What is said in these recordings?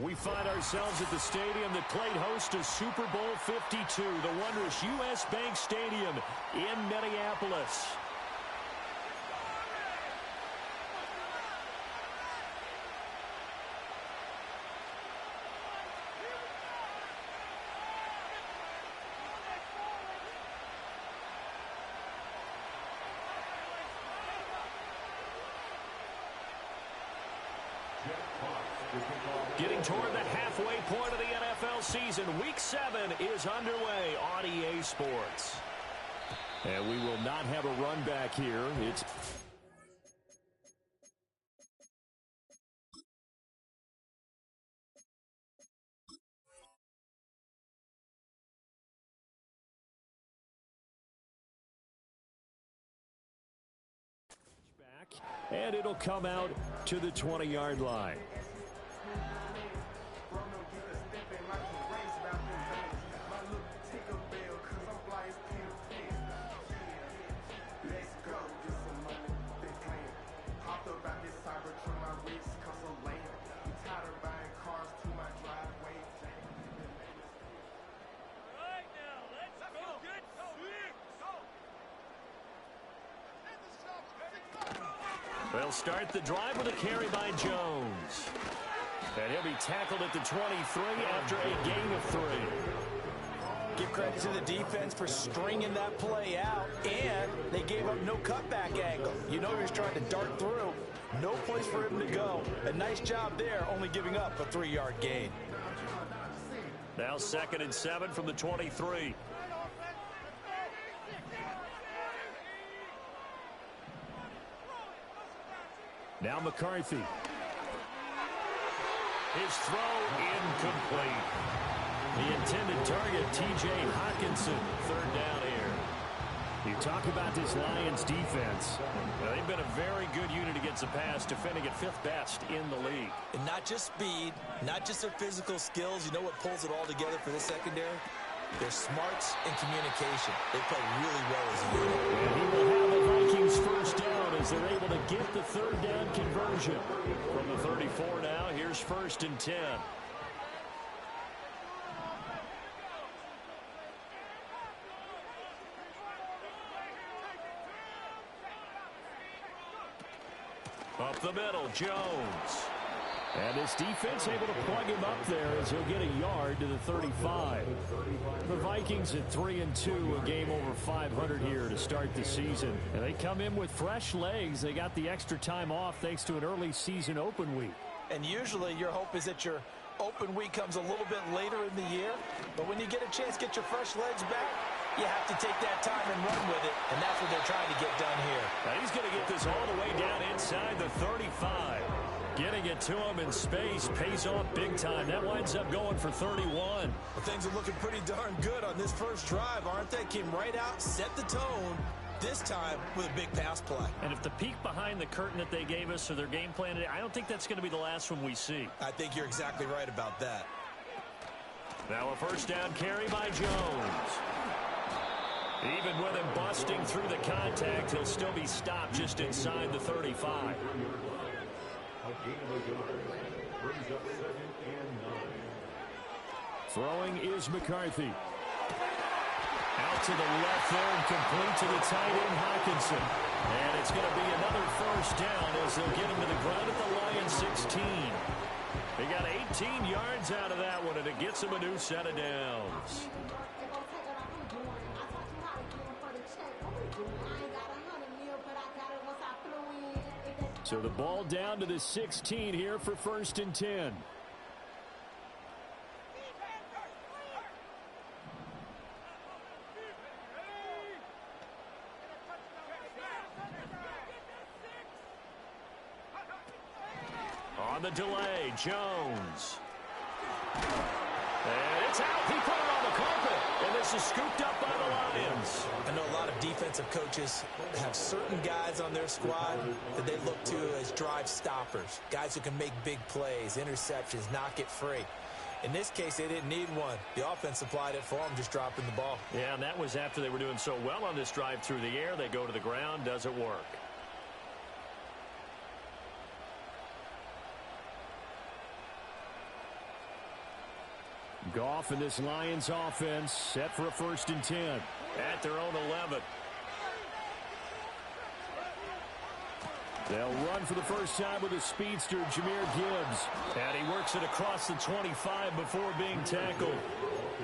We find ourselves at the stadium that played host to Super Bowl 52, the wondrous U.S. Bank Stadium in Minneapolis. Getting toward the halfway point of the NFL season. Week 7 is underway on EA Sports. And we will not have a run back here. It's back, and it'll come out to the 20-yard line. They'll start the drive with a carry by Jones. And he'll be tackled at the 23 after a gain of 3. Give credit to the defense for stringing that play out, and they gave up no cutback angle. You know he was trying to dart through. No place for him to go. A nice job there, only giving up a 3-yard gain. Now 2nd and 7 from the 23. Now McCarthy. His throw incomplete. The intended target, T.J. Hawkinson, 3rd down here. You talk about this Lions defense. Well, they've been a very good unit against the pass, defending at 5th best in the league. And not just speed, not just their physical skills. You know what pulls it all together for the secondary? Their smarts and communication. They play really well as a unit. And he will have the Vikings first down as they're able to get the 3rd down conversion. From the 34 now, here's 1st and 10. Up the middle, Jones. And this defense able to plug him up there as he'll get a yard to the 35. The Vikings at 3-2, a game over 500 here to start the season. And they come in with fresh legs. They got the extra time off thanks to an early season open week. And usually your hope is that your open week comes a little bit later in the year. But when you get a chance to get your fresh legs back, you have to take that time and run with it. And that's what they're trying to get done here. Now he's going to get this all the way down inside the 35. Getting it to him in space pays off big time. That winds up going for 31. Well, things are looking pretty darn good on this first drive, aren't they? Came right out, set the tone, this time with a big pass play. And if the peek behind the curtain that they gave us or their game plan today, I don't think that's going to be the last one we see. I think you're exactly right about that. Now a first down carry by Jones. Even with him busting through the contact, he'll still be stopped just inside the 35. Throwing is McCarthy. Out to the left there and complete to the tight end, Hawkinson. And it's going to be another first down as they'll get him to the ground at the Lions 16. They got 18 yards out of that one, and it gets them a new set of downs. So the ball down to the 16 here for 1st and 10. On the delay, Jones. And it's out. He put it on the carpet. And this is scooped up by the Lions. I know a lot of defensive coaches have certain guys on their squad that they look to as drive stoppers. Guys who can make big plays, interceptions, knock it free. In this case, they didn't need one. The offense supplied it for them, just dropping the ball. Yeah, and that was after they were doing so well on this drive through the air. They go to the ground. Doesn't work. Goff and this Lions offense set for a 1st and 10. At their own 11. They'll run for the first time with a speedster, Jahmyr Gibbs. And he works it across the 25 before being tackled.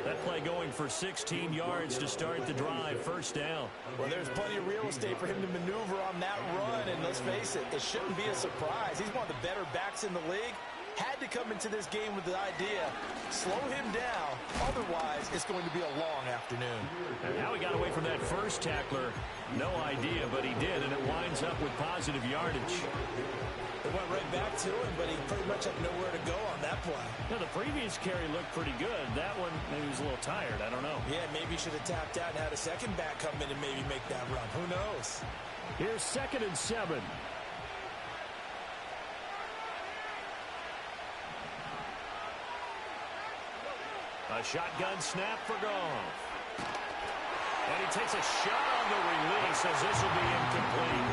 That play going for 16 yards to start the drive. 1st down. Well, there's plenty of real estate for him to maneuver on that run. And let's face it, it shouldn't be a surprise. He's one of the better backs in the league. Had to come into this game with the idea, slow him down. Otherwise, it's going to be a long afternoon. And how he got away from that first tackler, no idea, but he did, and it winds up with positive yardage. It went right back to him, but he pretty much had nowhere to go on that play. Now, the previous carry looked pretty good. That one, maybe he was a little tired. I don't know. Yeah, maybe he should have tapped out and had a second back come in and maybe make that run. Who knows? Here's 2nd and 7. A shotgun snap for Goff. And he takes a shot on the release as this will be incomplete.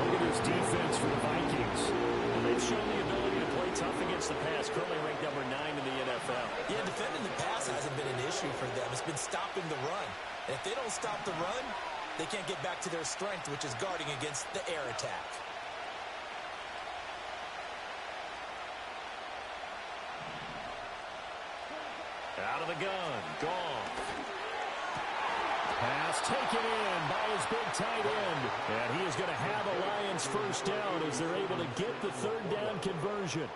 Look at this defense for the Vikings. They've shown the ability to play tough against the pass, currently ranked number 9 in the NFL. Yeah, defending the pass hasn't been an issue for them. It's been stopping the run. And if they don't stop the run, they can't get back to their strength, which is guarding against the air attack. Out of the gun, Goff. Pass taken in by his big tight end. And he is going to have a Lions 1st down as they're able to get the 3rd down conversion.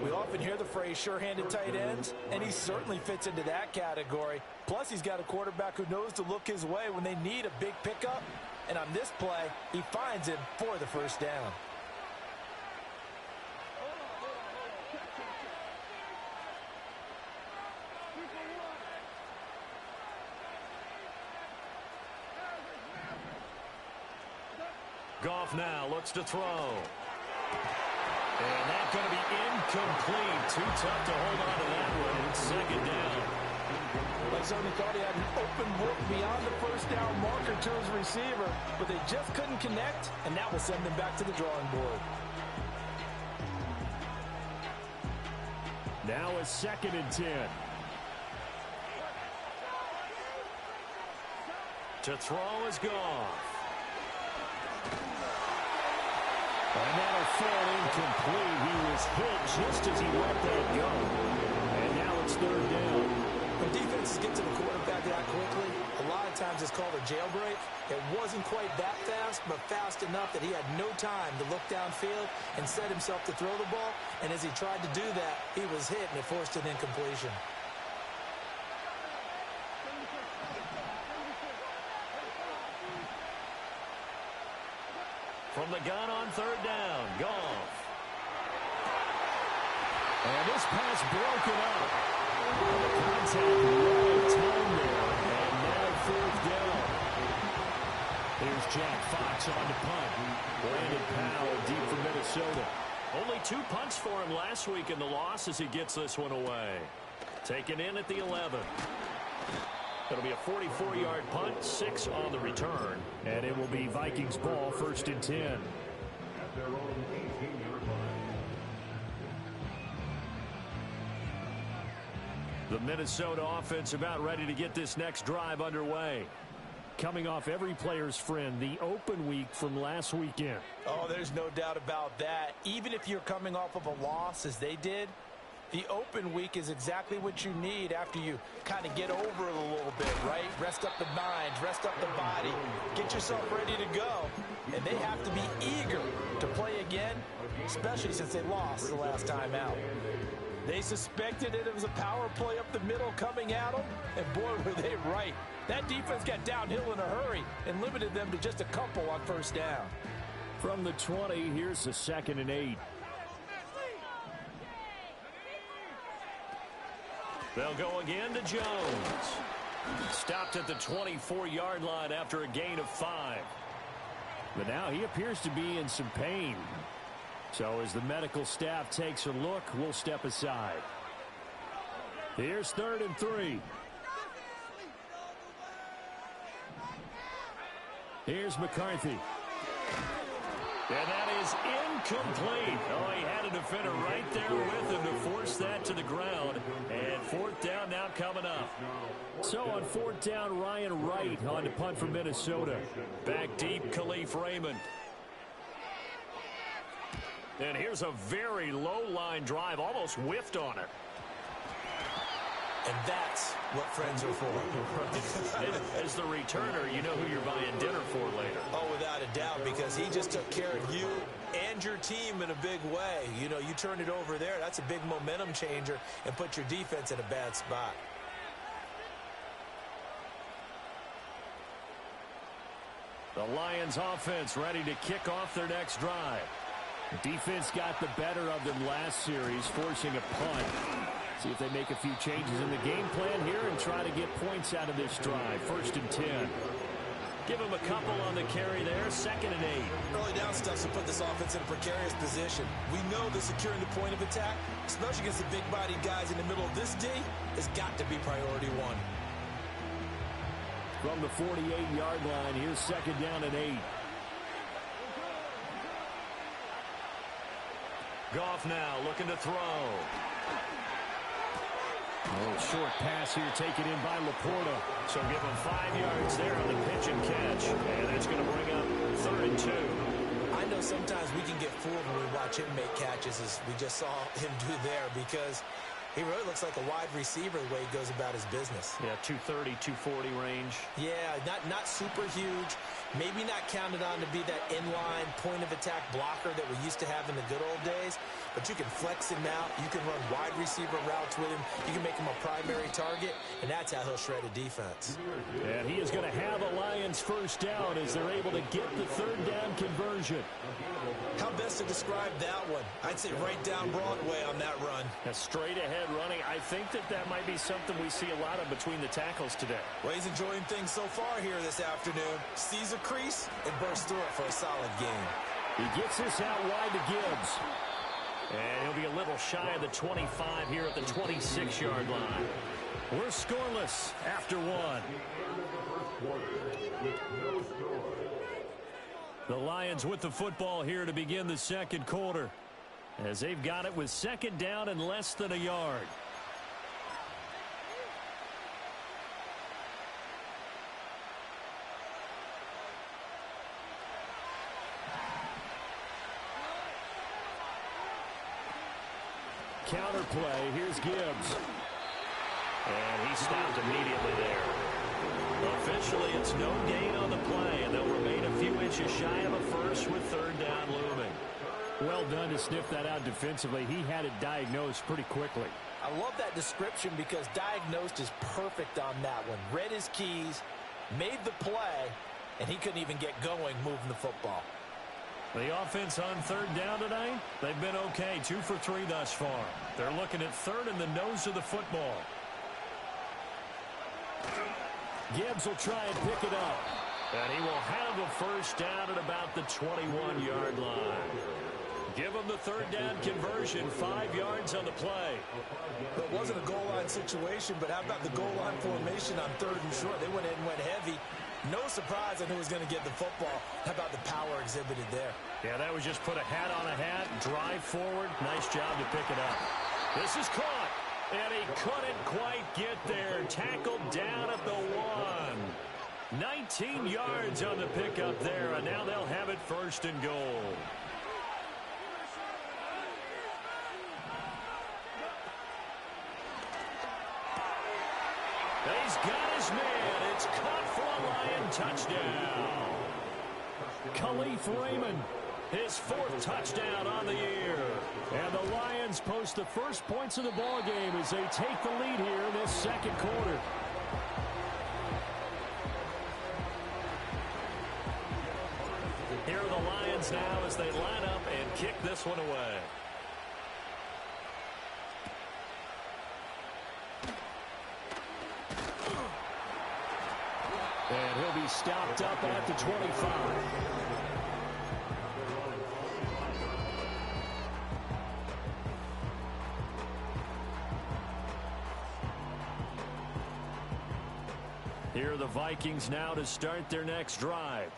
We often hear the phrase sure-handed tight ends, and he certainly fits into that category. Plus, he's got a quarterback who knows to look his way when they need a big pickup. And on this play, he finds him for the 1st down. Goff now looks to throw. And that's going to be incomplete. Too tough to hold on to that one. It's 2nd down. Like somebody thought he had an open look beyond the 1st down marker to his receiver, but they just couldn't connect, and that will send them back to the drawing board. Now a 2nd and 10. To throw is Goff. And that'll fall incomplete. He was hit just as he let that go. And now it's 3rd down. When defenses get to the quarterback that quickly, a lot of times it's called a jailbreak. It wasn't quite that fast, but fast enough that he had no time to look downfield and set himself to throw the ball. And as he tried to do that, he was hit, and it forced an incompletion. From the gun on 3rd down, Goff. And this pass broken up. Contact right time there. And now 4th down. Here's Jack Fox on the punt. Brandon Powell deep for Minnesota. Only 2 punts for him last week in the loss as he gets this one away. Taken in at the 11. It'll be a 44-yard punt, 6 on the return. And it will be Vikings ball, 1st and 10. The Minnesota offense about ready to get this next drive underway. Coming off every player's friend, the open week from last weekend. Oh, there's no doubt about that. Even if you're coming off of a loss as they did, the open week is exactly what you need after you kind of get over it a little bit, right? Rest up the mind, rest up the body, get yourself ready to go. And they have to be eager to play again, especially since they lost the last time out. They suspected it was a power play up the middle coming at them, and boy, were they right. That defense got downhill in a hurry and limited them to just a couple on 1st down. From the 20, here's the 2nd and 8. They'll go again to Jones. Stopped at the 24-yard line after a gain of 5. But now he appears to be in some pain. So as the medical staff takes a look, we'll step aside. Here's 3rd and 3. Here's McCarthy. And that is incomplete. Oh, he had a defender right there with him to force that to the ground. And Fourth down now coming up. So on fourth down, Ryan Wright on to punt for Minnesota. Back deep, Khalif Raymond. And here's a very low line drive, almost whiffed on it. And that's what friends are for. As the returner, you know who you're buying dinner for later. Oh, without a doubt, because he just took care of you and your team in a big way. You know, you turn it over there, that's a big momentum changer and put your defense in a bad spot. The Lions offense ready to kick off their next drive. The defense got the better of them last series, forcing a punt. See if they make a few changes in the game plan here and try to get points out of this drive. 1st and 10. Give them a couple on the carry there. 2nd and 8. Early down stuff to put this offense in a precarious position. We know that securing the point of attack, especially against the big-bodied guys in the middle of this D, has got to be priority one. From the 48-yard line, here's 2nd down and 8. Goff now looking to throw. A little short pass here taken in by Laporta. So give him 5 yards there on the pitch and catch. And that's going to bring up 3rd and 2. I know sometimes we can get fooled when we watch him make catches, as we just saw him do there, because he really looks like a wide receiver the way he goes about his business. Yeah, 230, 240 range. Yeah, not super huge. Maybe not counted on to be that inline point-of-attack blocker that we used to have in the good old days. But you can flex him out. You can run wide receiver routes with him. You can make him a primary target, and that's how he'll shred a defense. And he is going to have a Lions first down as they're able to get the 3rd down conversion. How best to describe that one? I'd say right down Broadway on that run. A straight-ahead running. I think that might be something we see a lot of between the tackles today. Well, he's enjoying things so far here this afternoon. Sees a crease and bursts through it for a solid game. He gets this out wide to Gibbs. And he'll be a little shy of the 25 here at the 26-yard line. We're scoreless after 1. The Lions with the football here to begin the 2nd quarter, as they've got it with 2nd down and less than a yard. Counter play. Here's Gibbs. And he stopped immediately there. Officially, it's no gain on the play, and they'll remain a few inches shy of a first with 3rd down looming. Well done to sniff that out defensively. He had it diagnosed pretty quickly. I love that description because diagnosed is perfect on that one. Read his keys, made the play, and he couldn't even get going moving the football. The offense on 3rd down tonight, they've been okay. 2 for 3 thus far. They're looking at 3rd in the nose of the football. Gibbs will try and pick it up. And he will have a first down at about the 21-yard line. Give him the 3rd down conversion. 5 yards on the play. It wasn't a goal line situation, but how about the goal line formation on 3rd and short? They went in and went heavy. No surprise on who was going to get the football. How about the power exhibited there? Yeah, that was just put a hat on a hat, drive forward. Nice job to pick it up. This is caught, and he couldn't quite get there. Tackled down at the 1. 19 yards on the pickup there, and now they'll have it 1st and goal. He's got his man. It's caught for a Lion touchdown. Khalif Raymond, his 4th touchdown on the year. And the Lions post the first points of the ball game as they take the lead here in this 2nd quarter. Here are the Lions now as they line up and kick this one away. And he'll be stopped up at the 25. Here are the Vikings now to start their next drive.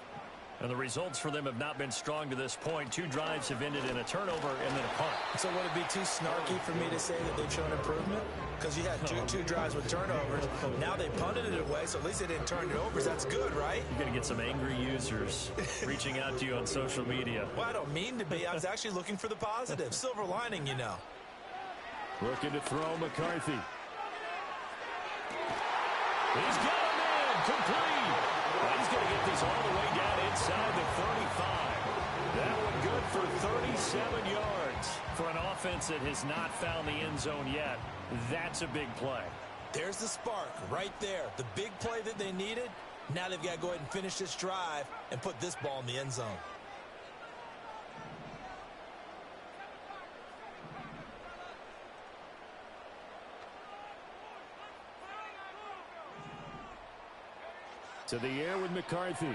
And the results for them have not been strong to this point. 2 drives have ended in a turnover and then a punt. So would it be too snarky for me to say that they've shown improvement? Because you had two drives with turnovers. Now they punted it away, so at least they didn't turn it over. That's good, right? You're going to get some angry users reaching out to you on social media. Well, I don't mean to be. I was actually looking for the positive. Silver lining, you know. Looking to throw McCarthy. He's got him in. Complete. Well, he's going to get this all the way down inside the 35. That one good for 37 yards. For an offense that has not found the end zone yet, that's a big play. There's the spark right there. The big play that they needed. Now they've got to go ahead and finish this drive and put this ball in the end zone. To the air with McCarthy.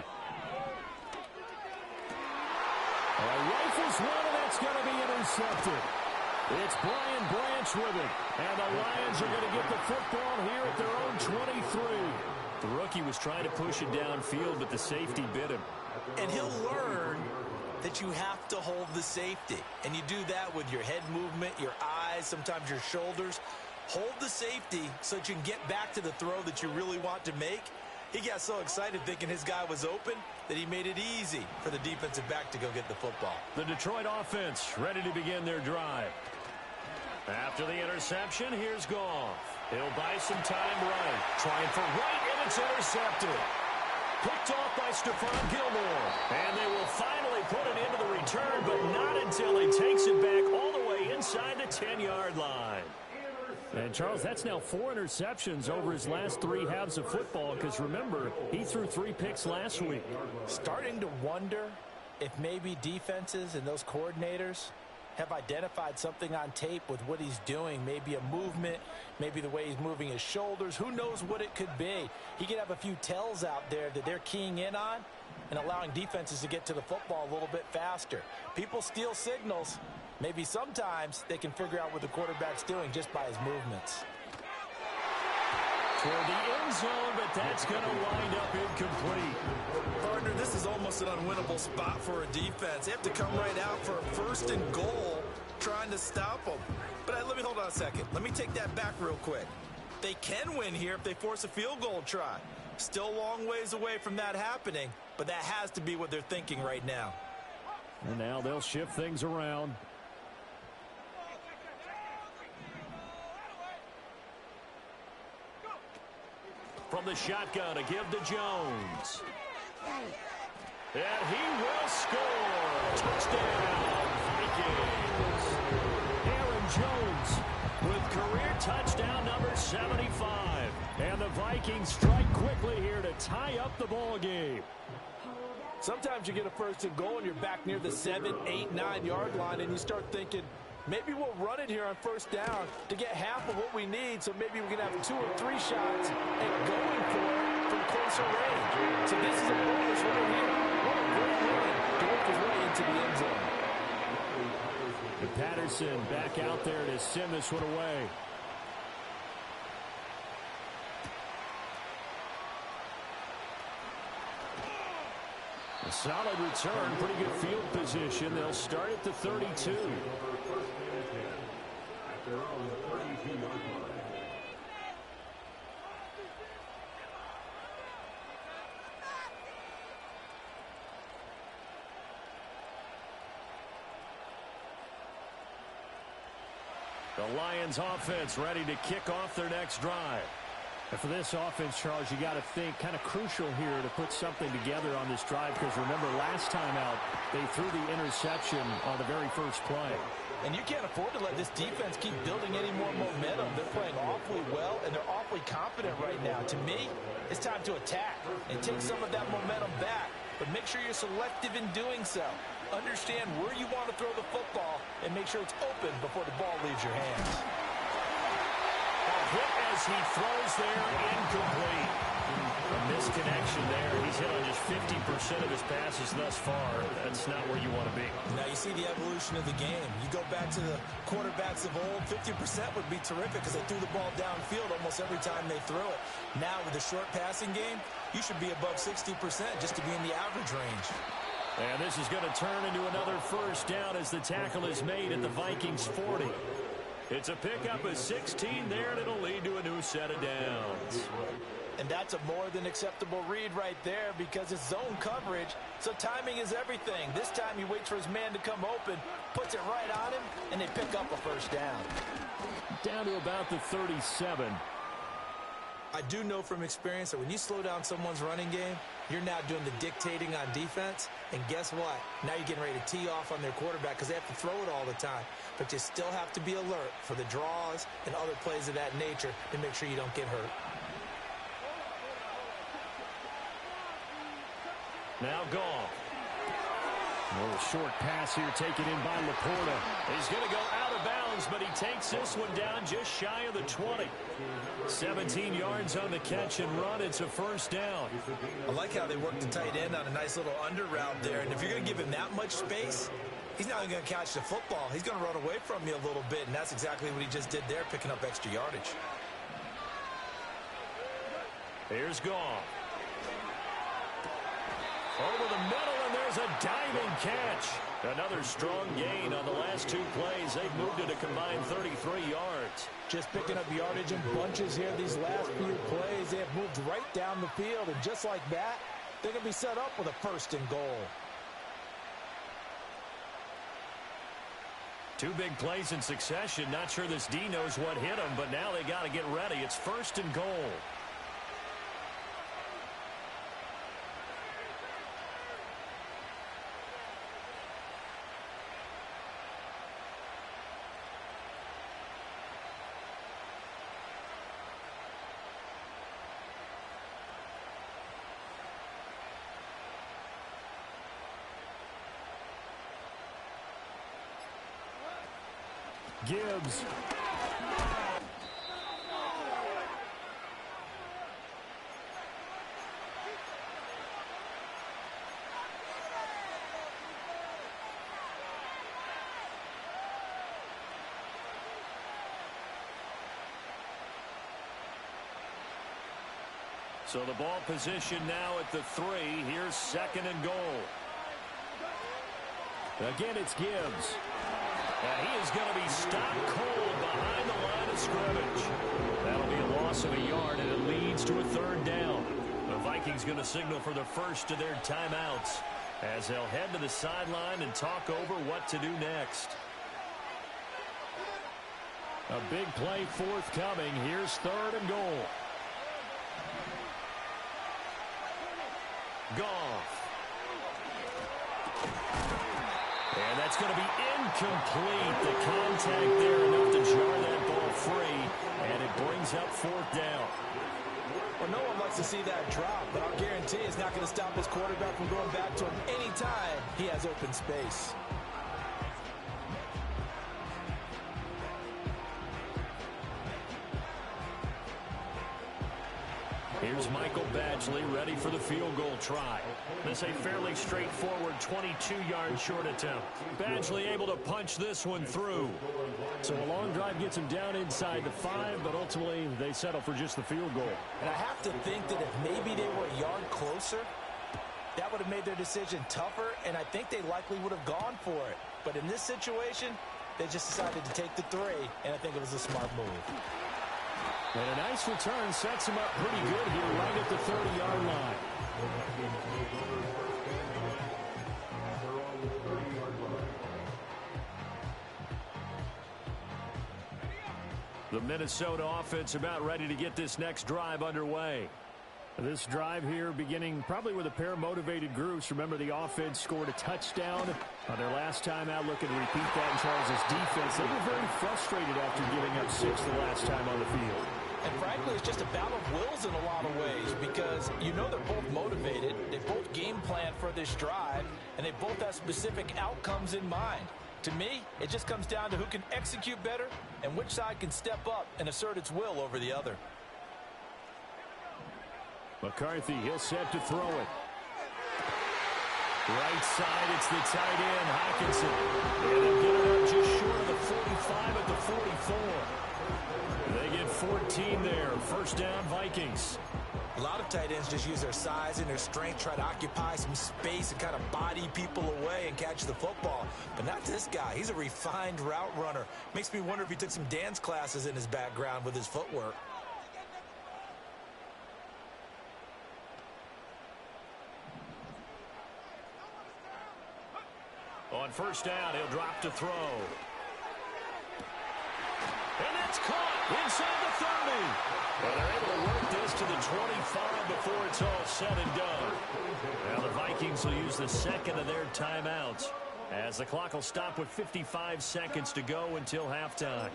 Rifles one, and that's going to be intercepted. It's Brian Branch with it. And the Lions are going to get the football here at their own 23. The rookie was trying to push it downfield, but the safety bit him. And he'll learn that you have to hold the safety. And you do that with your head movement, your eyes, sometimes your shoulders. Hold the safety so that you can get back to the throw that you really want to make. He got so excited thinking his guy was open that he made it easy for the defensive back to go get the football. The Detroit offense ready to begin their drive. After the interception, here's Goff. He'll buy some time right. Trying for right, and it's intercepted. Picked off by Stephon Gilmore. And they will finally put it into the return, but not until he takes it back all the way inside the 10-yard line. And, Charles, that's now 4 interceptions over his last 3 halves of football because, remember, he threw 3 picks last week. Starting to wonder if maybe defenses and those coordinators have identified something on tape with what he's doing. Maybe a movement, maybe the way he's moving his shoulders. Who knows what it could be? He could have a few tells out there that they're keying in on and allowing defenses to get to the football a little bit faster. People steal signals. Maybe sometimes they can figure out what the quarterback's doing just by his movements. Toward the end zone, but that's going to wind up incomplete. Partner, this is almost an unwinnable spot for a defense. They have to come right out for a 1st and goal trying to stop them. But let me hold on a second. Let me take that back real quick. They can win here if they force a field goal try. Still a long ways away from that happening, but that has to be what they're thinking right now. And now they'll shift things around. From the shotgun, a give to Jones. And he will score. Touchdown, Vikings. Aaron Jones with career touchdown number 75. And the Vikings strike quickly here to tie up the ball game. Sometimes you get a 1st and goal and you're back near the 7, 8, 9-yard line and you start thinking, maybe we'll run it here on 1st down to get half of what we need, so maybe we can have 2 or 3 shots and going for it from closer range. So this is a bonus right here. What a great run to work his way into the end zone. And Patterson back out there to send this one away. A solid return, pretty good field position. They'll start at the 32. The Lions offense ready to kick off their next drive. And for this offense, Charles, you got to think kind of crucial here to put something together on this drive because remember last time out they threw the interception on the very first play. And you can't afford to let this defense keep building any more momentum. They're playing awfully well and they're awfully confident right now. To me, it's time to attack and take some of that momentum back. But make sure you're selective in doing so. Understand where you want to throw the football and make sure it's open before the ball leaves your hands. quick as he throws there, incomplete. A misconnection there. He's hit on just 50% of his passes thus far. That's not where you want to be. Now you see the evolution of the game. You go back to the quarterbacks of old, 50% would be terrific because they threw the ball downfield almost every time they threw it. Now with the short passing game, you should be above 60% just to be in the average range. And this is going to turn into another first down as the tackle is made at the Vikings 40. It's a pickup of 16 there, and it'll lead to a new set of downs. And that's a more than acceptable read right there because it's zone coverage, so timing is everything. This time he waits for his man to come open, puts it right on him, and they pick up a first down. Down to about the 37. I do know from experience that when you slow down someone's running game, you're now doing the dictating on defense. And guess what? Now you're getting ready to tee off on their quarterback because they have to throw it all the time. But you still have to be alert for the draws and other plays of that nature to make sure you don't get hurt. Now Goff. A little short pass here taken in by Laporta. He's going to go out of bounds, but he takes this one down just shy of the 20. 17 yards on the catch and run. It's a first down. I like how they worked the tight end on a nice little under route there. And if you're going to give him that much space, he's not even going to catch the football. He's going to run away from you a little bit, and that's exactly what he just did there, picking up extra yardage. Here's Goff. Over the middle, and there's a diving catch. Another strong gain on the last two plays. They've moved it a combined 33 yards. Just picking up yardage in bunches here these last few plays. They have moved right down the field, and just like that, they're going to be set up with a first and goal. Two big plays in succession. Not sure this D knows what hit him, but now they got to get ready. It's first and goal. Gibbs. So the ball position now at the 3. Here's second and goal. Again, it's Gibbs. And he is going to be stopped cold behind the line of scrimmage. That'll be a loss of a yard, and it leads to a third down. The Vikings going to signal for the first of their timeouts as they'll head to the sideline and talk over what to do next. A big play forthcoming. Here's third and goal. Goff. And that's going to be incomplete. The contact there enough to jar that ball free, and it brings up fourth down. Well, no one likes to see that drop, but I'll guarantee it's not going to stop his quarterback from going back to him anytime he has open space. Here's Michael Badgley ready for the field goal try. This a fairly straightforward 22-yard short attempt. Badgley able to punch this one through. So a long drive gets him down inside the 5, but ultimately they settle for just the field goal. And I have to think that if maybe they were a yard closer, that would have made their decision tougher, and I think they likely would have gone for it. But in this situation, they just decided to take the 3, and I think it was a smart move. And a nice return sets him up pretty good here right at the 30-yard line. The Minnesota offense about ready to get this next drive underway. This drive here beginning probably with a pair of motivated groups. Remember, the offense scored a touchdown on their last time out. Looking to repeat that in Charles' defense. They were very frustrated after giving up 6 the last time on the field. And frankly, it's just a battle of wills in a lot of ways because you know they're both motivated. They both game plan for this drive, and they both have specific outcomes in mind. To me, it just comes down to who can execute better and which side can step up and assert its will over the other. McCarthy, he'll set to throw it. Right side, it's the tight end, Hockenson. And they'll get it up just short of the 45 at the 44. They get 14 there. First down, Vikings. A lot of tight ends just use their size and their strength, try to occupy some space and kind of body people away and catch the football. But not this guy. He's a refined route runner. Makes me wonder if he took some dance classes in his background with his footwork. On first down, he'll drop to throw. And that's caught inside the 30. Well, they're able to work this to the 25 before it's all said and done. Now the Vikings will use the second of their timeouts as the clock will stop with 55 seconds to go until halftime.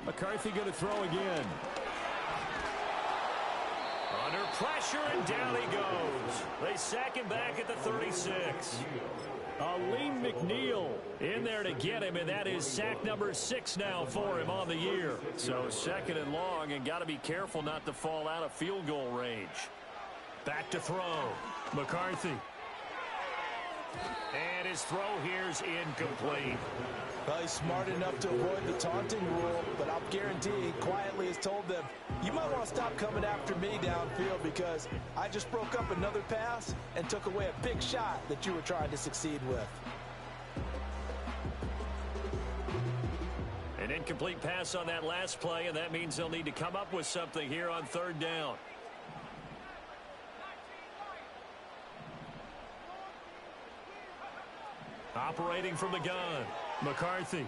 McCarthy going to throw again. Under pressure, and down he goes. They sack him back at the 36. Aleem McNeil in there to get him, and that is sack number 6 now for him on the year. So second and long, and got to be careful not to fall out of field goal range. Back to throw. McCarthy. And his throw here's incomplete. Well, he's smart enough to avoid the taunting rule, but I'll guarantee he quietly has told them, you might want to stop coming after me downfield because I just broke up another pass and took away a big shot that you were trying to succeed with. An incomplete pass on that last play, and that means they'll need to come up with something here on third down. Operating from the gun, McCarthy.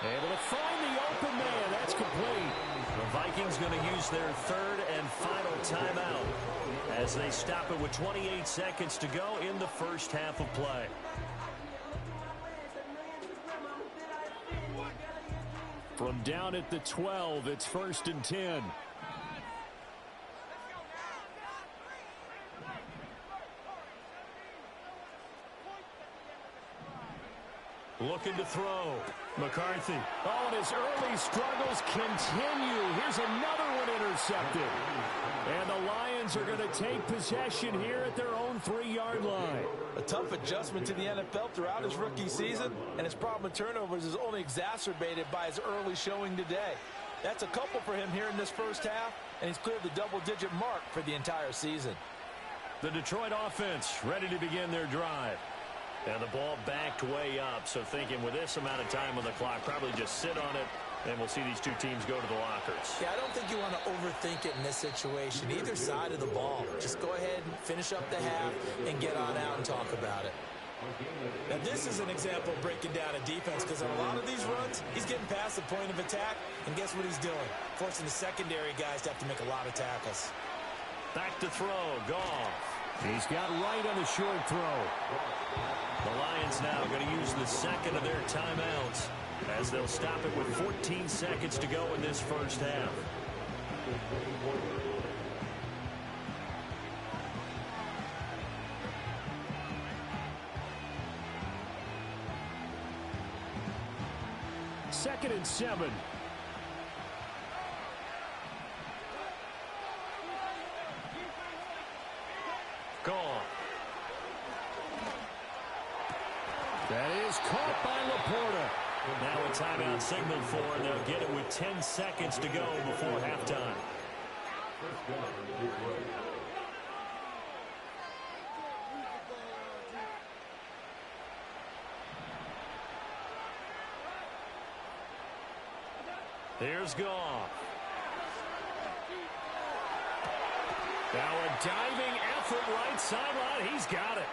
Able to find the open man. That's complete. The Vikings going to use their third and final timeout as they stop it with 28 seconds to go in the first half of play. From down at the 12, it's 1st and 10. Looking to throw. McCarthy. Oh, and his early struggles continue. Here's another one intercepted. And the Lions are going to take possession here at their own 3-yard line. A tough adjustment to the NFL throughout his rookie season, and his problem with turnovers is only exacerbated by his early showing today. That's a couple for him here in this first half, and he's cleared the double-digit mark for the entire season. The Detroit offense ready to begin their drive. And the ball backed way up, so thinking with this amount of time on the clock, probably just sit on it, and we'll see these two teams go to the lockers. Yeah, I don't think you want to overthink it in this situation. Either side of the ball. Just go ahead and finish up the half and get on out and talk about it. Now, this is an example of breaking down a defense because on a lot of these runs, he's getting past the point of attack, and guess what he's doing? Forcing the secondary guys to have to make a lot of tackles. Back to throw, Goff. He's got right on the short throw. The Lions now going to use the second of their timeouts as they'll stop it with 14 seconds to go in this first half. Second and 7. Gone. That is caught by Laporta. Now a timeout signaled for, and they'll get it with 10 seconds to go before halftime. Here's Goff. Now a diving effort right sideline. He's got it.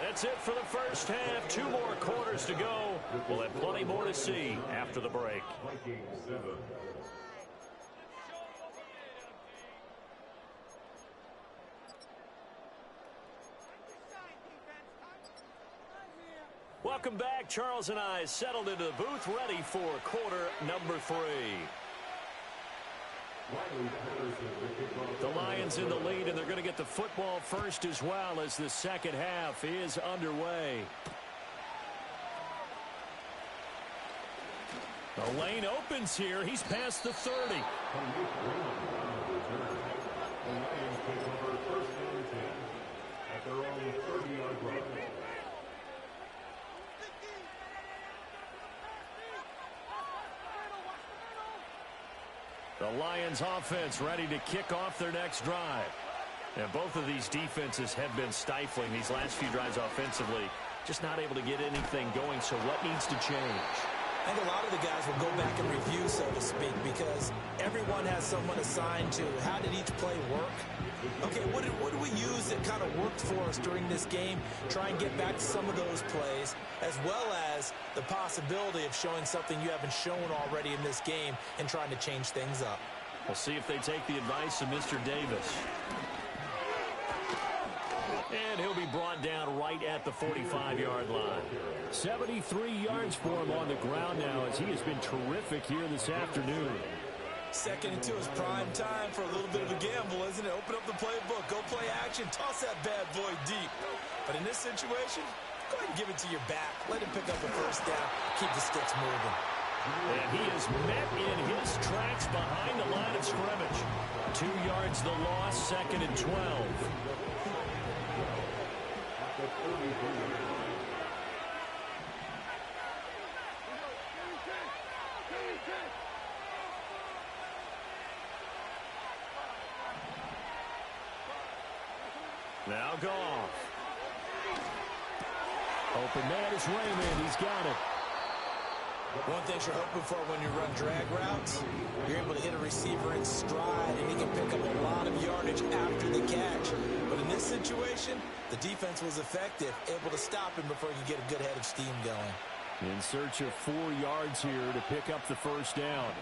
That's it for the first half. 2 more quarters to go. We'll have plenty more to see after the break. Welcome back. Charles and I settled into the booth, ready for quarter number 3. The Lions in the lead, and they're going to get the football first as well as the second half is underway. The lane opens here. He's past the 30. The Lions offense ready to kick off their next drive. And both of these defenses have been stifling these last few drives offensively. Just not able to get anything going, so what needs to change? I think a lot of the guys will go back and review, so to speak, because everyone has someone assigned to how did each play work. Okay, what did we use that kind of worked for us during this game? Try and get back to some of those plays, as well as the possibility of showing something you haven't shown already in this game and trying to change things up. We'll see if they take the advice of Mr. Davis. And he'll be brought down right at the 45-yard line. 73 yards for him on the ground now as he has been terrific here this afternoon. 2nd and 2 is prime time for a little bit of a gamble, isn't it? Open up the playbook, go play action, toss that bad boy deep. But in this situation, go ahead and give it to your back. Let him pick up the first down, keep the sticks moving. And he is met in his tracks behind the line of scrimmage. 2 yards the loss, 2nd and 12. Now Goff. Open man is Raymond. He's got it. One thing you're hoping for when you run drag routes, you're able to hit a receiver in stride, and he can pick up a lot of yardage after the catch. But in this situation, the defense was effective, able to stop him before he could get a good head of steam going. In search of 4 yards here to pick up the first down.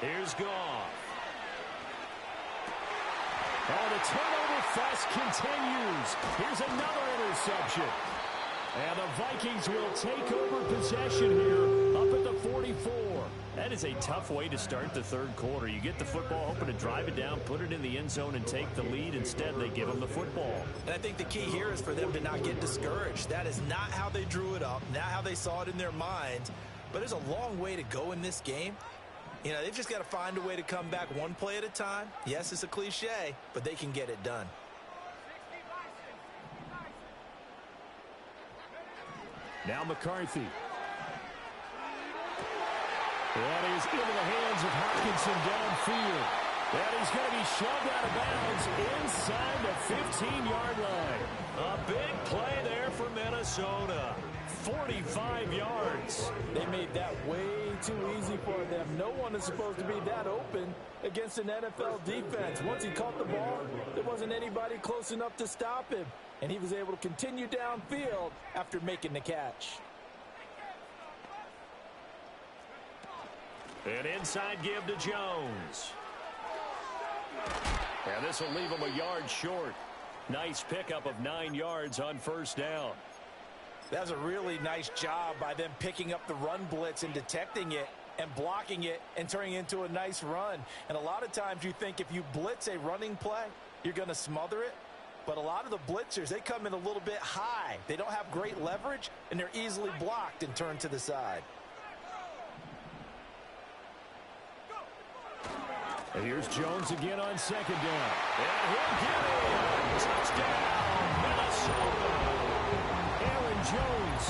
Here's Goff. And the turnover fest continues. Here's another interception. And the Vikings will take over possession here up at the 44. That is a tough way to start the third quarter. You get the football, hoping to drive it down, put it in the end zone, and take the lead. Instead, they give them the football. And I think the key here is for them to not get discouraged. That is not how they drew it up, not how they saw it in their minds. But there's a long way to go in this game. You know, they've just got to find a way to come back one play at a time. Yes, it's a cliche, but they can get it done. Now McCarthy. That is into the hands of Hopkinson downfield. And he's going to be shoved out of bounds inside the 15-yard line. A big play there for Minnesota. 45 yards. They made that way too easy for them. No one is supposed to be that open against an NFL defense. Once he caught the ball, there wasn't anybody close enough to stop him. And he was able to continue downfield after making the catch. An inside give to Jones. And this will leave him a yard short. Nice pickup of 9 yards on first down. That was a really nice job by them picking up the run blitz and detecting it and blocking it and turning it into a nice run. And a lot of times you think if you blitz a running play, you're going to smother it. But a lot of the blitzers, they come in a little bit high. They don't have great leverage, and they're easily blocked and turned to the side. And here's Jones again on second down. And he'll get it. Touchdown, Minnesota. Aaron Jones,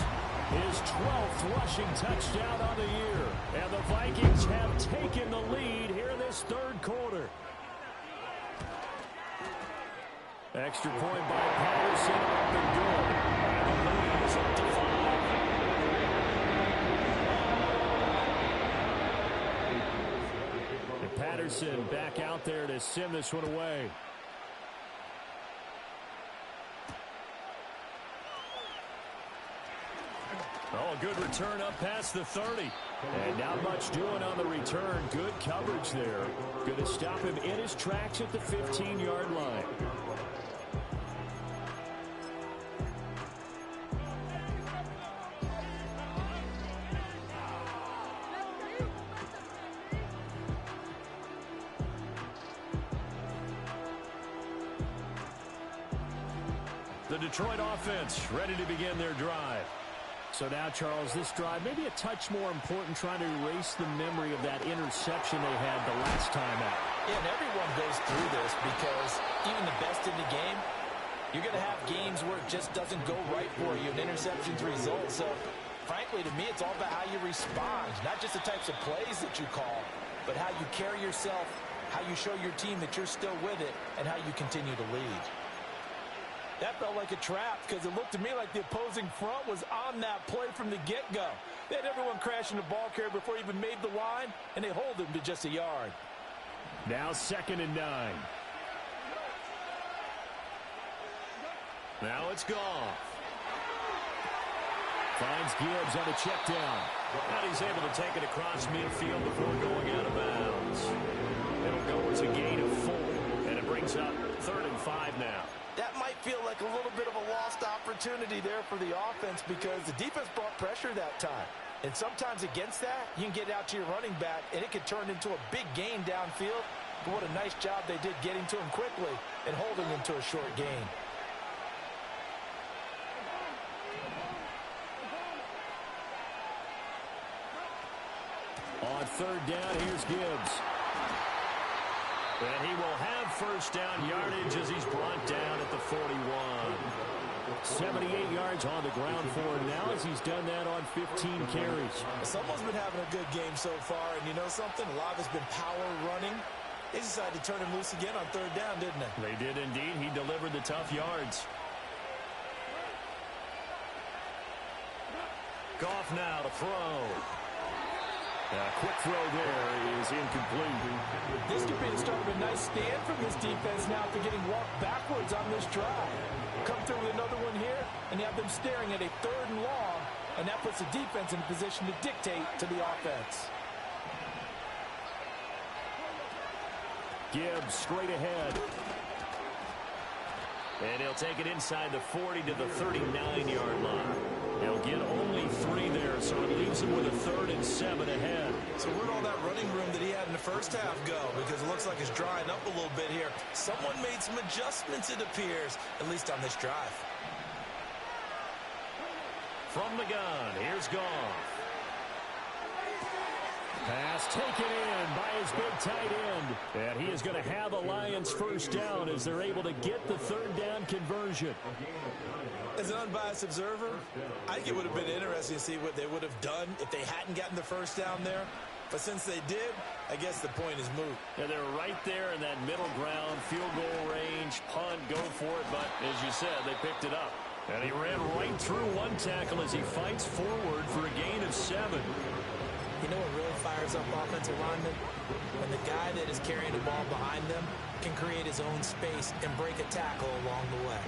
his 12th rushing touchdown on the year. And the Vikings have taken the lead here in this third quarter. Extra point by Patterson, up and good. And the lead is up to 5. Patterson back out there to send this one away. Oh, a good return up past the 30. And not much doing on the return. Good coverage there. Going to stop him in his tracks at the 15-yard line. The Detroit offense ready to begin their drive. So now, Charles, this drive maybe a touch more important, trying to erase the memory of that interception they had the last time out. Yeah, and everyone goes through this because even the best in the game, you're going to have games where it just doesn't go right for you, and interceptions result. So, frankly, to me, it's all about how you respond, not just the types of plays that you call, but how you carry yourself, how you show your team that you're still with it, and how you continue to lead. That felt like a trap because it looked to me like the opposing front was on that play from the get-go. They had everyone crashing the ball carrier before he even made the line, and they hold him to just a yard. Now 2nd and 9. Now it's Goff. Finds Gibbs on a check down. And he's able to take it across midfield before going out of bounds. It'll go as a gain of 4. And it brings up 3rd and 5 now. That might feel like a little bit of a lost opportunity there for the offense because the defense brought pressure that time. And sometimes against that, you can get out to your running back, and it could turn into a big gain downfield. But what a nice job they did getting to him quickly and holding him to a short gain. On 3rd down, here's Gibbs. And he will have 1st down yardage as he's brought down at the 41. 78 yards on the ground for him now as he's done that on 15 carries. Someone's been having a good game so far, and you know something? A lot of it's been power running. They decided to turn him loose again on 3rd down, didn't they? They did indeed. He delivered the tough yards. Goff now to throw. Quick throw there is incomplete. This could be the start of a nice stand from this defense now after getting walked backwards on this drive. Come through with another one here, and you have them staring at a 3rd and long, and that puts the defense in a position to dictate to the offense. Gibbs straight ahead. And he'll take it inside the 40 to the 39-yard line. He'll get only 3 there, so it leaves him with a 3rd and 7 ahead. So where'd all that running room that he had in the first half go? Because it looks like it's drying up a little bit here. Someone made some adjustments, it appears, at least on this drive. From the gun, here's Goff. Pass taken in by his big tight end. And he is going to have a Lions 1st down as they're able to get the 3rd down conversion. As an unbiased observer, I think it would have been interesting to see what they would have done if they hadn't gotten the 1st down there. But since they did, I guess the point is moot. Yeah, they're right there in that middle ground, field goal range, punt, go for it. But as you said, they picked it up. And he ran right through one tackle as he fights forward for a gain of 7. You know what really fires up offensive linemen? When the guy that is carrying the ball behind them can create his own space and break a tackle along the way.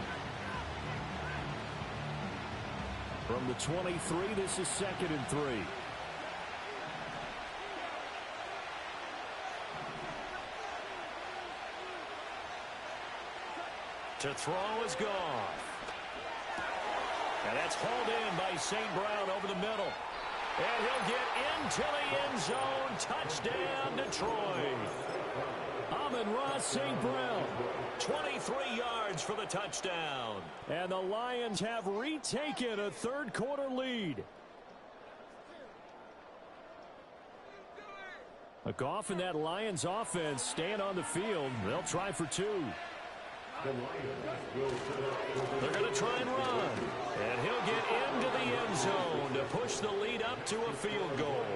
From the 23, this is 2nd and 3. To throw is Goff. And that's hauled in by St. Brown over the middle. And he'll get into the end zone. Touchdown, Detroit. Amon-Ra St. Brown, 23 yards for the touchdown. And the Lions have retaken a 3rd quarter lead. Goff and that Lions offense staying on the field. They'll try for 2. They're going to try and run. And he'll get into the end zone to push the lead up to a field goal.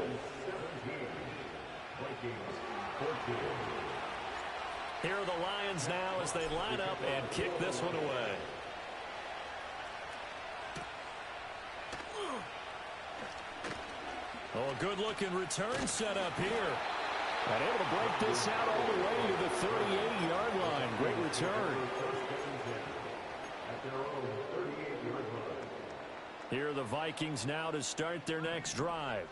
Here are the Lions now as they line up and kick this one away. Oh, a good-looking return set up here. And able to break this out all the way to the 38-yard line. Great return. Here are the Vikings now to start their next drive.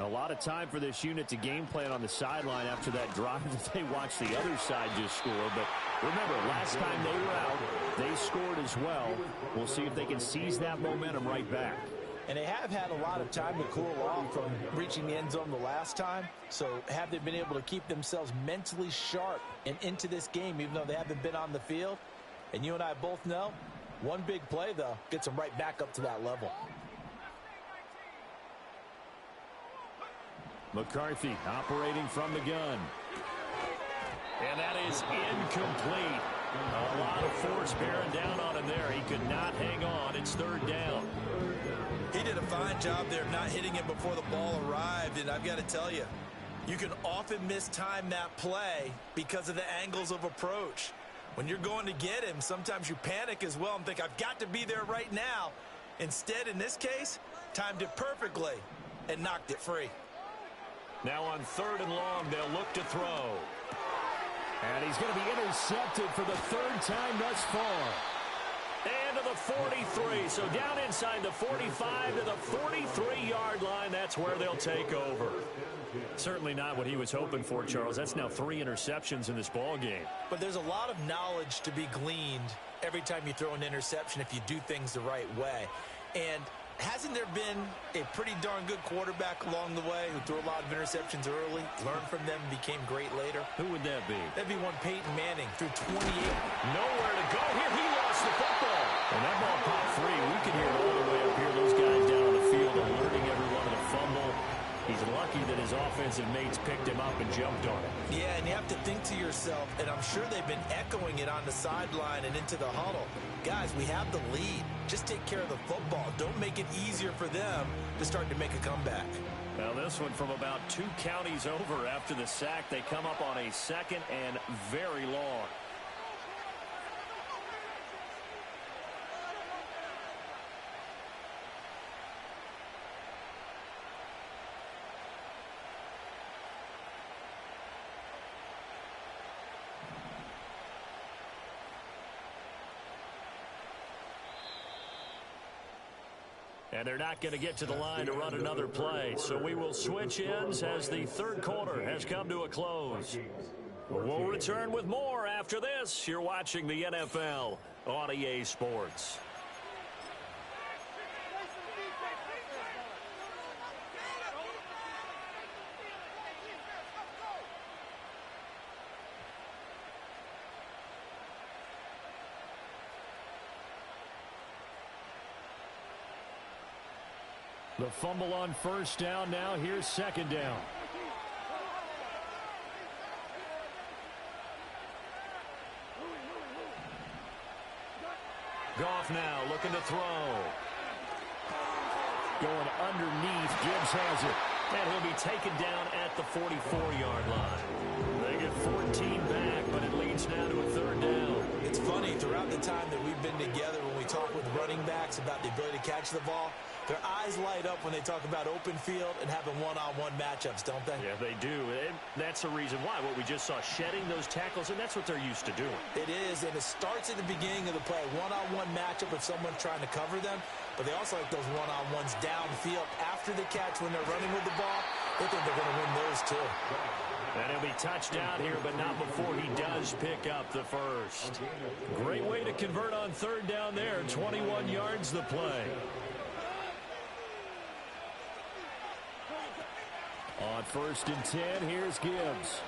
A lot of time for this unit to game plan on the sideline after that drive that they watched the other side just score. But remember, last time they were out, they scored as well. We'll see if they can seize that momentum right back. And they have had a lot of time to cool off from reaching the end zone the last time. So have they been able to keep themselves mentally sharp and into this game, even though they haven't been on the field? And you and I both know, one big play, though, gets them right back up to that level. McCarthy operating from the gun. And that is incomplete. A lot of force bearing down on him there. He could not hang on. It's third down. He did a fine job there of not hitting him before the ball arrived, and I've got to tell you, you can often mistime that play because of the angles of approach. When you're going to get him, sometimes you panic as well and think, I've got to be there right now. Instead, in this case, timed it perfectly and knocked it free. Now on third and long, they'll look to throw. And he's going to be intercepted for the third time thus far. And to the 43. So down inside the 45 to the 43-yard line. That's where they'll take over. Certainly not what he was hoping for, Charles. That's now 3 interceptions in this ball game. But there's a lot of knowledge to be gleaned every time you throw an interception if you do things the right way. And hasn't there been a pretty darn good quarterback along the way who threw a lot of interceptions early, learned from them, and became great later? Who would that be? That'd be one Peyton Manning, threw 28. Nowhere to go here. He lost the football. And that ball popped free. We can hear it all the way up here. Those guys down on the field alerting everyone of the fumble. He's lucky that his offensive mates picked him up and jumped on it. Yeah, and you have to think to yourself, and I'm sure they've been echoing it on the sideline and into the huddle. Guys, we have the lead. Just take care of the football. Don't make it easier for them to start to make a comeback. Now this one from about 2 counties over after the sack. They come up on a second and very long. And they're not going to get to the line to run another play. So we will switch ends as the third quarter has come to a close. We'll return with more after this. You're watching the NFL on EA Sports. The fumble on first down now. Here's second down. Goff now looking to throw. Going underneath. Gibbs has it. And he'll be taken down at the 44-yard line. They get 14 back, but it leads now to a third down. It's funny, throughout the time that we've been together, when we talk with running backs about the ability to catch the ball, their eyes light up when they talk about open field and having one-on-one matchups, don't they? Yeah, they do. And that's the reason why. What we just saw, shedding those tackles, and that's what they're used to doing. It is, and it starts at the beginning of the play. One-on-one matchup with someone trying to cover them, but they also like those one-on-ones downfield after the catch when they're running with the ball. They think they're going to win those, too. And he'll be touchdown here, but not before he does pick up the first. Great way to convert on third down there. 21 yards the play. On first and 10, here's Gibbs.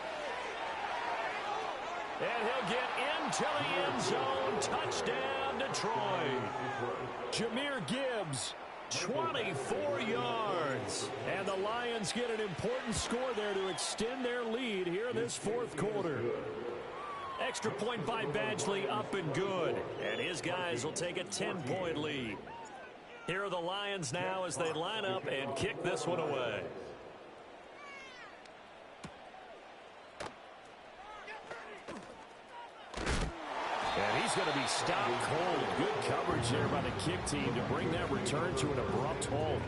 And he'll get into the end zone. Touchdown, Detroit. Jahmyr Gibbs, 24 yards. And the Lions get an important score there to extend their lead here in this fourth quarter. Extra point by Badgley, up and good. And his guys will take a 10-point lead. Here are the Lions now as they line up and kick this one away. And he's going to be stopped cold. Good coverage there by the kick team to bring that return to an abrupt halt.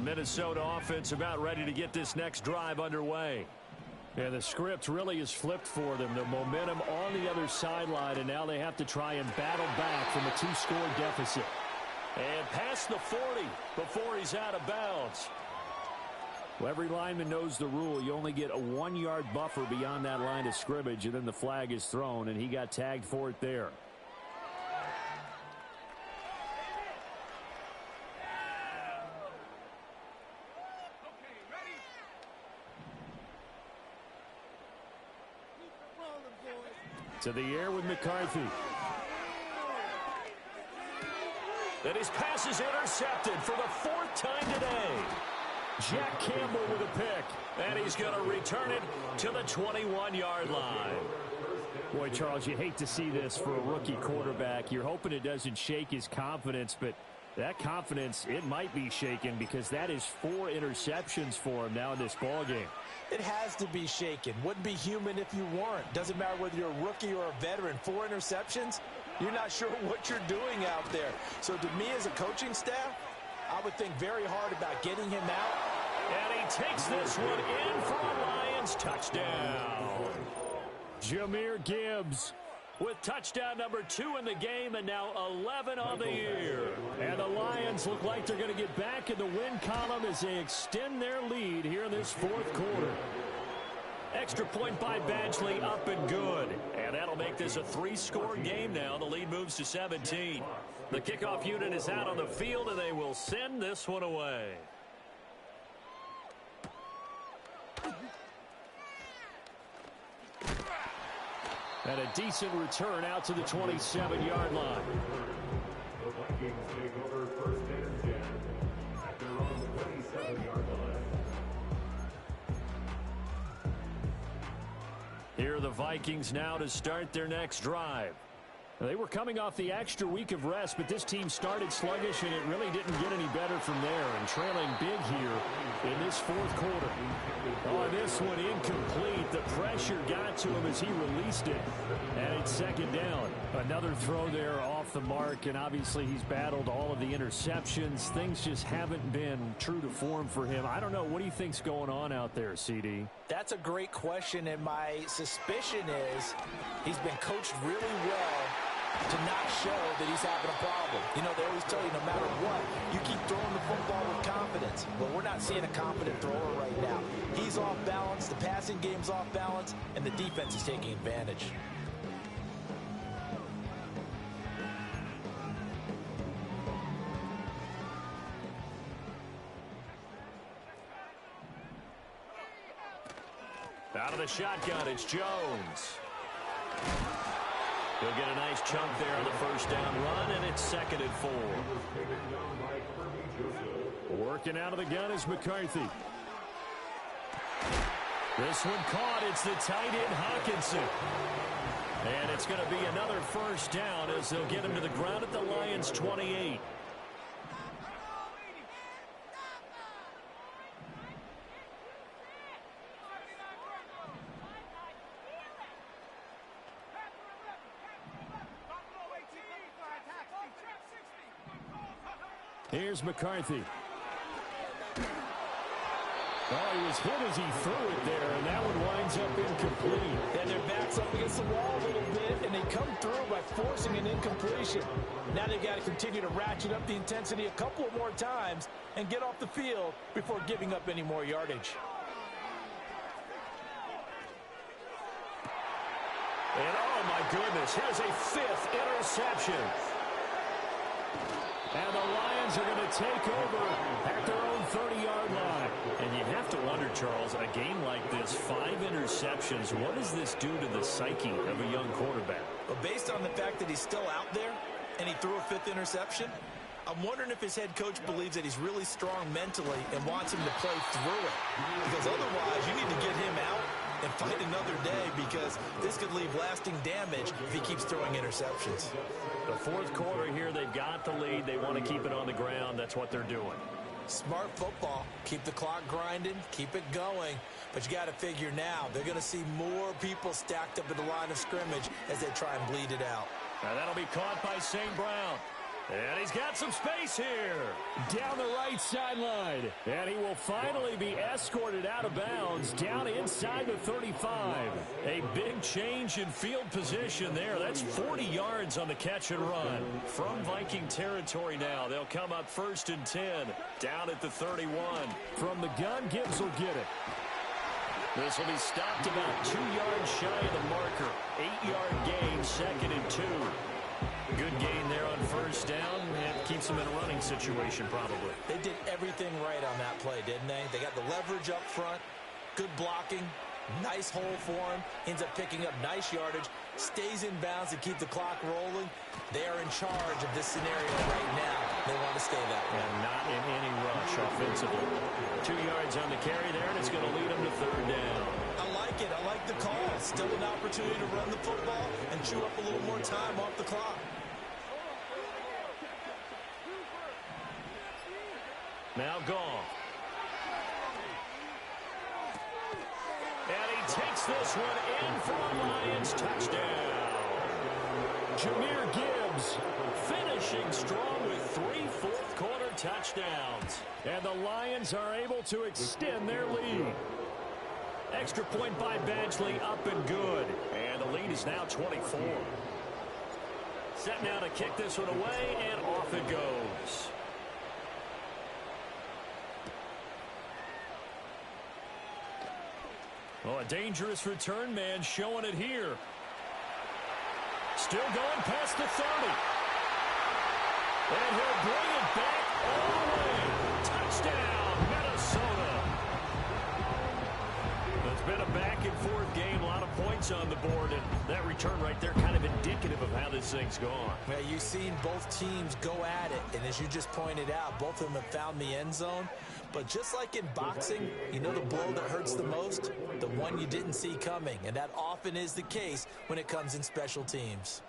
Minnesota offense about ready to get this next drive underway. And the script really is flipped for them. The momentum on the other sideline, and now they have to try and battle back from a 2-score deficit. And past the 40 before he's out of bounds. Well, every lineman knows the rule. You only get a 1-yard buffer beyond that line of scrimmage, and then the flag is thrown, and he got tagged for it there. To the air with McCarthy. And his pass is intercepted for the 4th time today. Jack Campbell with a pick. And he's going to return it to the 21-yard line. Boy, Charles, you hate to see this for a rookie quarterback. You're hoping it doesn't shake his confidence, but that confidence, it might be shaken because that is 4 interceptions for him now in this ballgame. It has to be shaken. Wouldn't be human if you weren't. Doesn't matter whether you're a rookie or a veteran. 4 interceptions, you're not sure what you're doing out there. So to me as a coaching staff, I would think very hard about getting him out. And he takes this one in for a Lions touchdown. Jahmyr Gibbs with touchdown number 2 in the game, and now 11 on the year. And the Lions look like they're going to get back in the win column as they extend their lead here in this 4th quarter. Extra point by Badgley, up and good. And that'll make this a 3-score game now. The lead moves to 17. The kickoff unit is out on the field, and they will send this one away. And a decent return out to the 27-yard line. The Vikings take over 1st and 10 at their own 27-yard line. Here are the Vikings now to start their next drive. They were coming off the extra week of rest, but this team started sluggish, and it really didn't get any better from there. And trailing big here in this 4th quarter. Oh, this one incomplete. The pressure got to him as he released it. And it's 2nd down. Another throw there off the mark, and obviously he's battled all of the interceptions. Things just haven't been true to form for him. I don't know. What do you think's going on out there, CD? That's a great question, and my suspicion is he's been coached really well to not show that he's having a problem. You know, they always tell you no matter what, you keep throwing the football with confidence. Well, we're not seeing a confident thrower right now. He's off balance, the passing game's off balance, and the defense is taking advantage. Out of the shotgun, it's Jones. He'll get a nice chunk there on the 1st down run, and it's 2nd and 4. Working out of the gun is McCarthy. This one caught. It's the tight end, Hawkinson. And it's going to be another 1st down as they'll get him to the ground at the Lions' 28. Here's McCarthy. Oh, he was hit as he threw it there, and that one winds up incomplete. And their backs up against the wall a little bit, and they come through by forcing an incompletion. Now they've got to continue to ratchet up the intensity a couple of more times and get off the field before giving up any more yardage. And oh my goodness, here's a 5th interception. And the Lions are going to take over at their own 30-yard line. And you have to wonder, Charles, a game like this, 5 interceptions, what does this do to the psyche of a young quarterback? Well, based on the fact that he's still out there and he threw a 5th interception, I'm wondering if his head coach believes that he's really strong mentally and wants him to play through it. Because otherwise, you need to get him out and fight another day, because this could leave lasting damage if he keeps throwing interceptions. The 4th quarter here, they've got the lead. They want to keep it on the ground. That's what they're doing. Smart football. Keep the clock grinding. Keep it going. But you got to figure now, they're going to see more people stacked up at the line of scrimmage as they try and bleed it out. Now that'll be caught by St. Brown. And he's got some space here. Down the right sideline. And he will finally be escorted out of bounds down inside the 35. A big change in field position there. That's 40 yards on the catch and run. From Viking territory now, they'll come up 1st and 10. Down at the 31. From the gun, Gibbs will get it. This will be stopped about 2 yards shy of the marker. 8-yard gain, 2nd and 2. Good gain there on 1st down. It keeps them in a running situation probably. They did everything right on that play, didn't they? They got the leverage up front, good blocking, nice hole for him, ends up picking up nice yardage, stays in bounds to keep the clock rolling. They are in charge of this scenario right now. They want to stay that way. And not in any rush offensively. 2 yards on the carry there, and it's going to lead them to 3rd down. I like it. I like the call. Still an opportunity to run the football and chew up a little more time off the clock. Now Goff. And he takes this one in for a Lions touchdown. Jahmyr Gibbs finishing strong with 3 fourth-quarter touchdowns. And the Lions are able to extend their lead. Extra point by Badgley, up and good. And the lead is now 24. Set now to kick this one away, and off it goes. Oh, a dangerous return man showing it here. Still going past the 30. And he'll bring it back all the way. Touchdown, Minnesota. It's been a back-and-forth game, a lot of points on the board, and that return right there kind of indicative of how this thing's gone. Yeah, you've seen both teams go at it, and as you just pointed out, both of them have found the end zone. But just like in boxing, you know the blow that hurts the most? The one you didn't see coming, and that often is the case when it comes in special teams.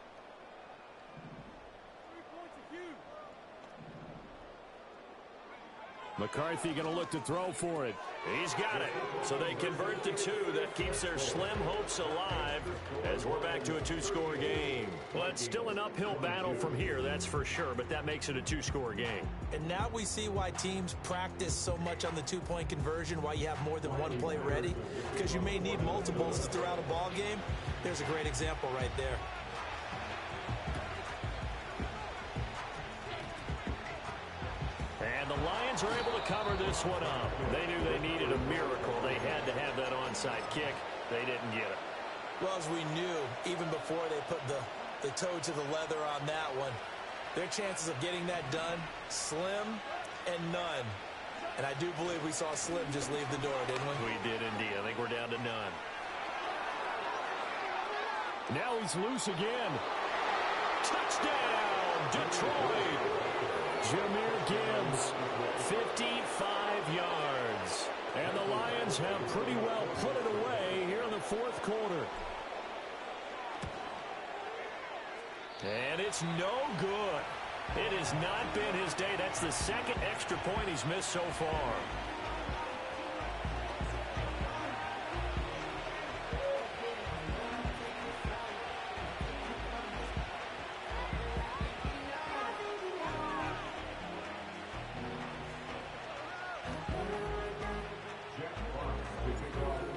McCarthy going to look to throw for it. He's got it. So they convert to 2. That keeps their slim hopes alive as we're back to a 2-score game. Well, it's still an uphill battle from here, that's for sure, but that makes it a 2-score game. And now we see why teams practice so much on the 2-point conversion, why you have more than one play ready, because you may need multiples to throw out a ball game. There's a great example right there. And the Lions are able to cover this one up. They knew they needed a miracle. They had to have that onside kick. They didn't get it. Well, as we knew, even before they put the toe to the leather on that one, their chances of getting that done, slim and none. And I do believe we saw Slim just leave the door, didn't we? We did indeed. I think we're down to none. Now he's loose again. Touchdown, Detroit. Jahmyr Gibbs, 55 yards. And the Lions have pretty well put it away here in the 4th quarter. And it's no good. It has not been his day. That's the 2nd extra point he's missed so far.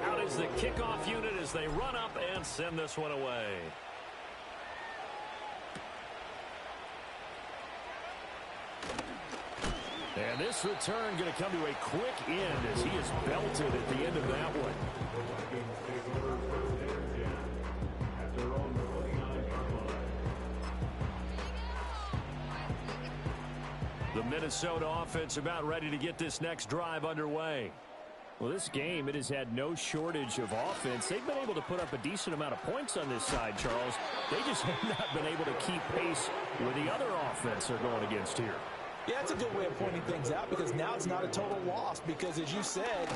Out is the kickoff unit as they run up and send this one away. And this return going to come to a quick end as he is belted at the end of that one. The Minnesota offense about ready to get this next drive underway. Well, this game, it has had no shortage of offense. They've been able to put up a decent amount of points on this side, Charles. They just have not been able to keep pace with the other offense they're going against here. Yeah, that's a good way of pointing things out because now it's not a total loss because, as you said,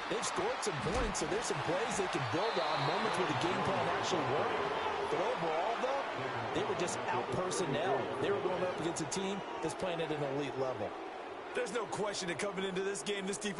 they've scored some points, so there's some plays they can build on, moments where the game plan actually worked. But overall, though, they were just out-personnel. They were going up against a team that's playing at an elite level. There's no question that coming into this game, this defense